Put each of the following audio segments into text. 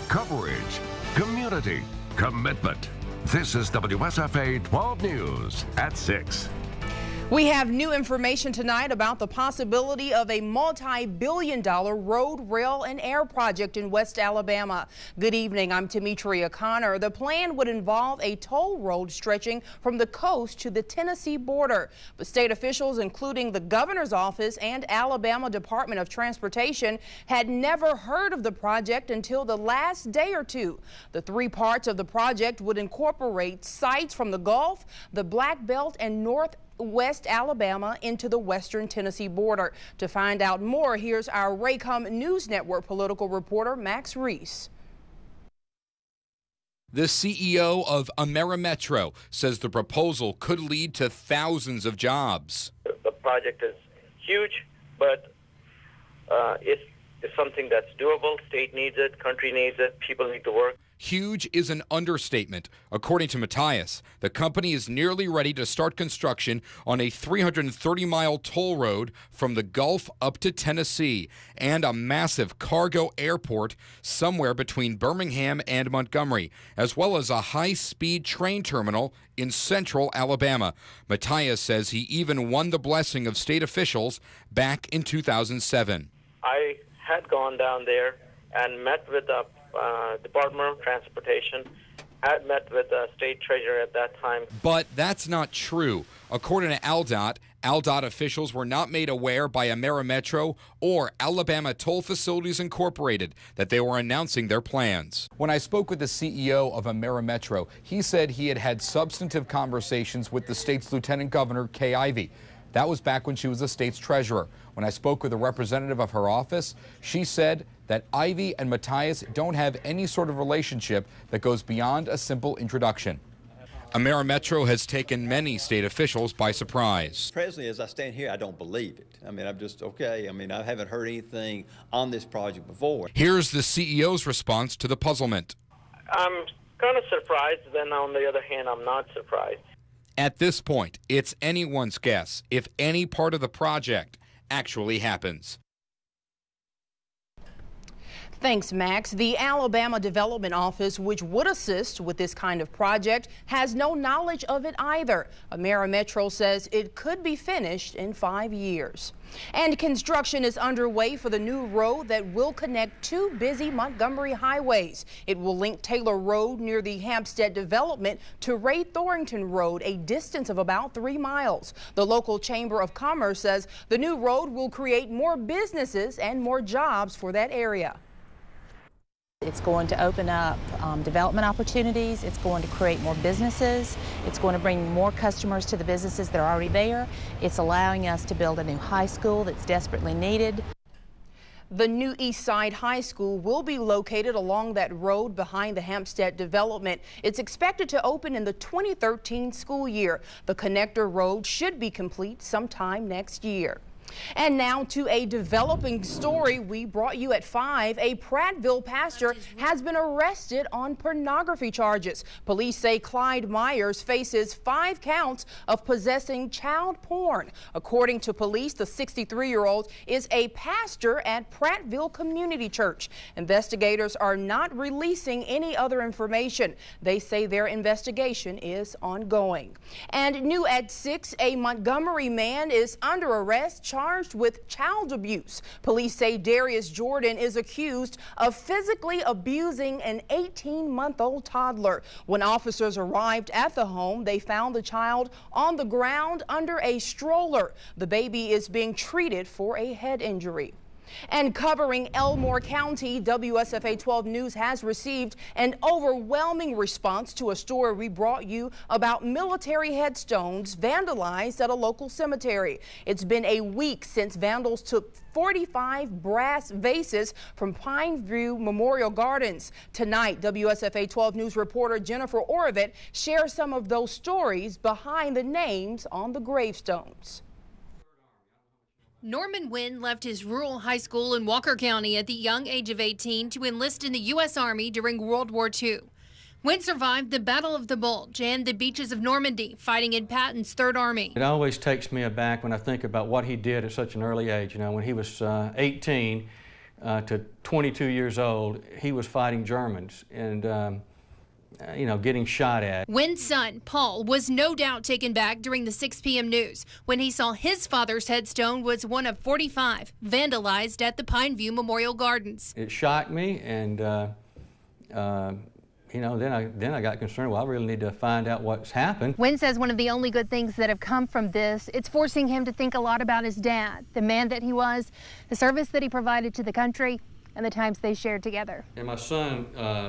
coverage, community, commitment. This is WSFA 12 News at 6. We have new information tonight about the possibility of a multi-billion-dollar road, rail, and air project in West Alabama. Good evening, I'm Tametria Conner. The plan would involve a toll road stretching from the coast to the Tennessee border. But state officials, including the governor's office and Alabama Department of Transportation, had never heard of the project until the last day or two. The three parts of the project would incorporate sites from the Gulf, the Black Belt, and Northwest Alabama into the western Tennessee border. To find out more, here's our Raycom News Network political reporter, Max Reese. The CEO of Amerimetro says the proposal could lead to thousands of jobs. The project is huge, but it's something that's doable. State needs it, country needs it, people need to work. Huge is an understatement. According to Matthias, the company is nearly ready to start construction on a 330-mile toll road from the Gulf up to Tennessee and a massive cargo airport somewhere between Birmingham and Montgomery, as well as a high-speed train terminal in central Alabama. Matthias says he even won the blessing of state officials back in 2007. I had gone down there and met with the Department of Transportation, had met with the state treasurer at that time. But that's not true. According to ALDOT officials were not made aware by Amerimetro or Alabama Toll Facilities Incorporated that they were announcing their plans. When I spoke with the CEO of Amerimetro, he said he had had substantive conversations with the state's Lieutenant Governor, Kay Ivey. That was back when she was the state's treasurer. When I spoke with a representative of her office, she said that Ivey and Matthias don't have any sort of relationship that goes beyond a simple introduction. Amerimetro has taken many state officials by surprise. Presently, as I stand here, I don't believe it. I mean, I'm just, okay. I mean, I haven't heard anything on this project before. Here's the CEO's response to the puzzlement. I'm kind of surprised, then on the other hand, I'm not surprised. At this point, it's anyone's guess if any part of the project actually happens. Thanks, Max. The Alabama Development Office, which would assist with this kind of project, has no knowledge of it either. Amerimetro says it could be finished in 5 years. And construction is underway for the new road that will connect two busy Montgomery highways. It will link Taylor Road near the Hampstead development to Ray Thorington Road, a distance of about 3 miles. The local Chamber of Commerce says the new road will create more businesses and more jobs for that area. It's going to open up development opportunities. It's going to create more businesses. It's going to bring more customers to the businesses that are already there. It's allowing us to build a new high school that's desperately needed. The new East Side High School will be located along that road behind the Hampstead development. It's expected to open in the 2013 school year. The connector road should be complete sometime next year. And now to a developing story we brought you at 5. A Prattville pastor has been arrested on pornography charges. Police say Clyde Myers faces 5 counts of possessing child porn. According to police, the 63-year-old is a pastor at Prattville Community Church. Investigators are not releasing any other information. They say their investigation is ongoing. And new at 6, a Montgomery man is under arrest, charged with child abuse. Police say Darius Jordan is accused of physically abusing an 18-month-old toddler. When officers arrived at the home, they found the child on the ground under a stroller. The baby is being treated for a head injury. And covering Elmore County, WSFA 12 News has received an overwhelming response to a story we brought you about military headstones vandalized at a local cemetery. It's been a week since vandals took 45 brass vases from Pineview Memorial Gardens. Tonight, WSFA 12 News reporter Jennifer Oravit shares some of those stories behind the names on the gravestones. Norman Wynn left his rural high school in Walker County at the young age of 18 to enlist in the U.S. Army during World War II. Wynn survived the Battle of the Bulge and the beaches of Normandy, fighting in Patton's Third Army. It always takes me aback when I think about what he did at such an early age. You know, when he was 18, to 22 years old, he was fighting Germans and you know, getting shot at. Wynn's son, Paul, was no doubt taken back during the 6 p.m. news when he saw his father's headstone was one of 45 vandalized at the Pineview Memorial Gardens. It shocked me, and you know, then I got concerned. Well, I really need to find out what's happened. Wynn says one of the only good things that have come from this, it's forcing him to think a lot about his dad, the man that he was, the service that he provided to the country, and the times they shared together. And my son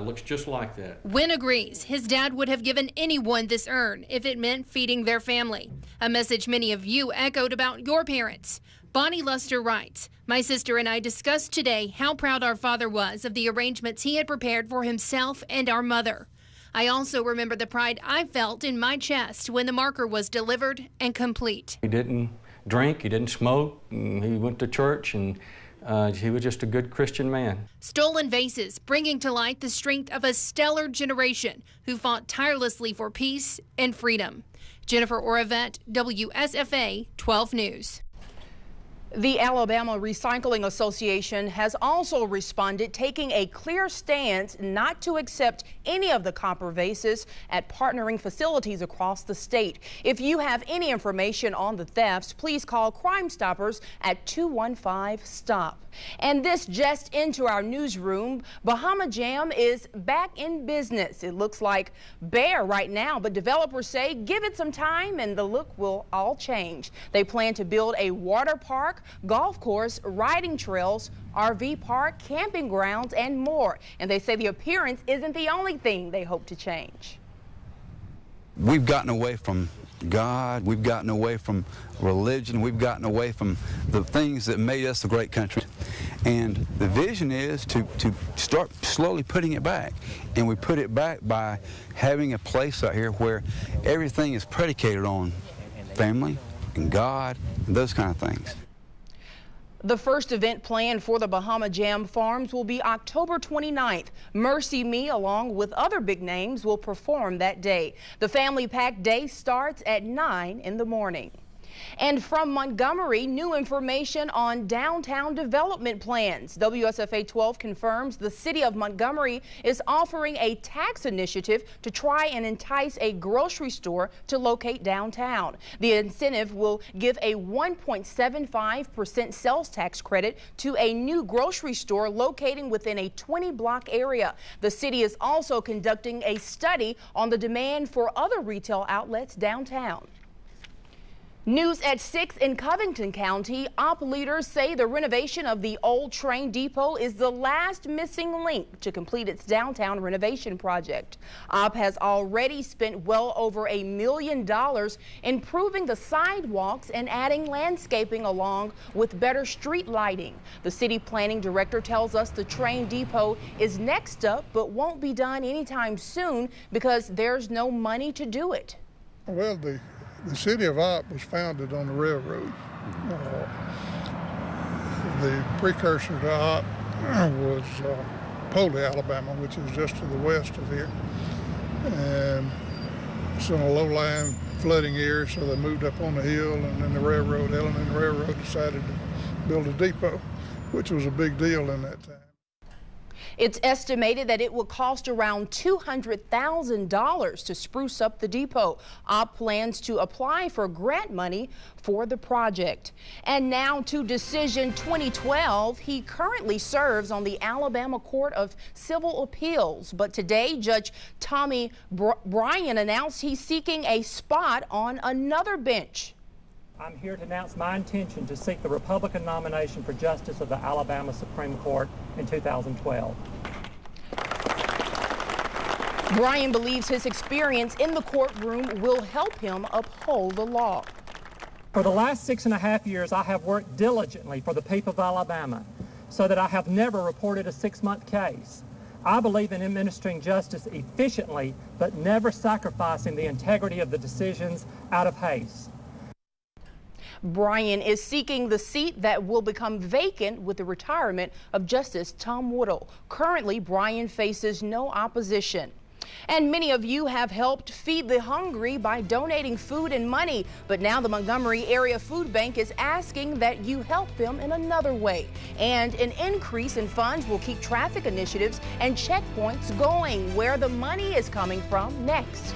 looks just like that. Wynn agrees his dad would have given anyone this urn if it meant feeding their family. A message many of you echoed about your parents. Bonnie Luster writes, "My sister and I discussed today how proud our father was of the arrangements he had prepared for himself and our mother. I also remember the pride I felt in my chest when the marker was delivered and complete." He didn't drink, he didn't smoke, and he went to church, and he was just a good Christian man. Stolen vases, bringing to light the strength of a stellar generation who fought tirelessly for peace and freedom. Jennifer Oravet, WSFA 12 News. The Alabama Recycling Association has also responded, taking a clear stance not to accept any of the copper vases at partnering facilities across the state. If you have any information on the thefts, please call Crime Stoppers at 215-STOP. And this just into our newsroom, Bahama Jam is back in business. It looks like bare right now, but developers say give it some time and the look will all change. They plan to build a water park, golf course, riding trails, RV park, camping grounds, and more. And they say the appearance isn't the only thing they hope to change. We've gotten away from God, we've gotten away from religion, we've gotten away from the things that made us a great country. And the vision is to start slowly putting it back. And we put it back by having a place out here where everything is predicated on family and God and those kind of things. The first event planned for the Bahama Jam Farms will be October 29th. Mercy Me, along with other big names, will perform that day. The Family Pack Day starts at 9 in the morning. And from Montgomery, new information on downtown development plans. WSFA 12 confirms the city of Montgomery is offering a tax initiative to try and entice a grocery store to locate downtown. The incentive will give a 1.75% sales tax credit to a new grocery store locating within a 20-block area. The city is also conducting a study on the demand for other retail outlets downtown. News at 6 in Covington County. Op leaders say the renovation of the old train depot is the last missing link to complete its downtown renovation project. Op has already spent well over $1 million improving the sidewalks and adding landscaping along with better street lighting. The city planning director tells us the train depot is next up but won't be done anytime soon because there's no money to do it. Well, the city of Opp was founded on the railroad. The precursor to Opp was Poley, Alabama, which is just to the west of here. And it's in a low-lying flooding area, so they moved up on the hill, and then the railroad, L&N Railroad, decided to build a depot, which was a big deal in that time. It's estimated that it will cost around $200,000 to spruce up the depot. Op plans to apply for grant money for the project. And now to Decision 2012. He currently serves on the Alabama Court of Civil Appeals. But today, Judge Tommy Bryan announced he's seeking a spot on another bench. I'm here to announce my intention to seek the Republican nomination for Justice of the Alabama Supreme Court in 2012. Bryan believes his experience in the courtroom will help him uphold the law. For the last 6.5 years, I have worked diligently for the people of Alabama so that I have never reported a 6-month case. I believe in administering justice efficiently, but never sacrificing the integrity of the decisions out of haste. Bryan is seeking the seat that will become vacant with the retirement of Justice Tom Woodall. Currently, Bryan faces no opposition. And many of you have helped feed the hungry by donating food and money. But now the Montgomery Area Food Bank is asking that you help them in another way. And an increase in funds will keep traffic initiatives and checkpoints going. Where the money is coming from next.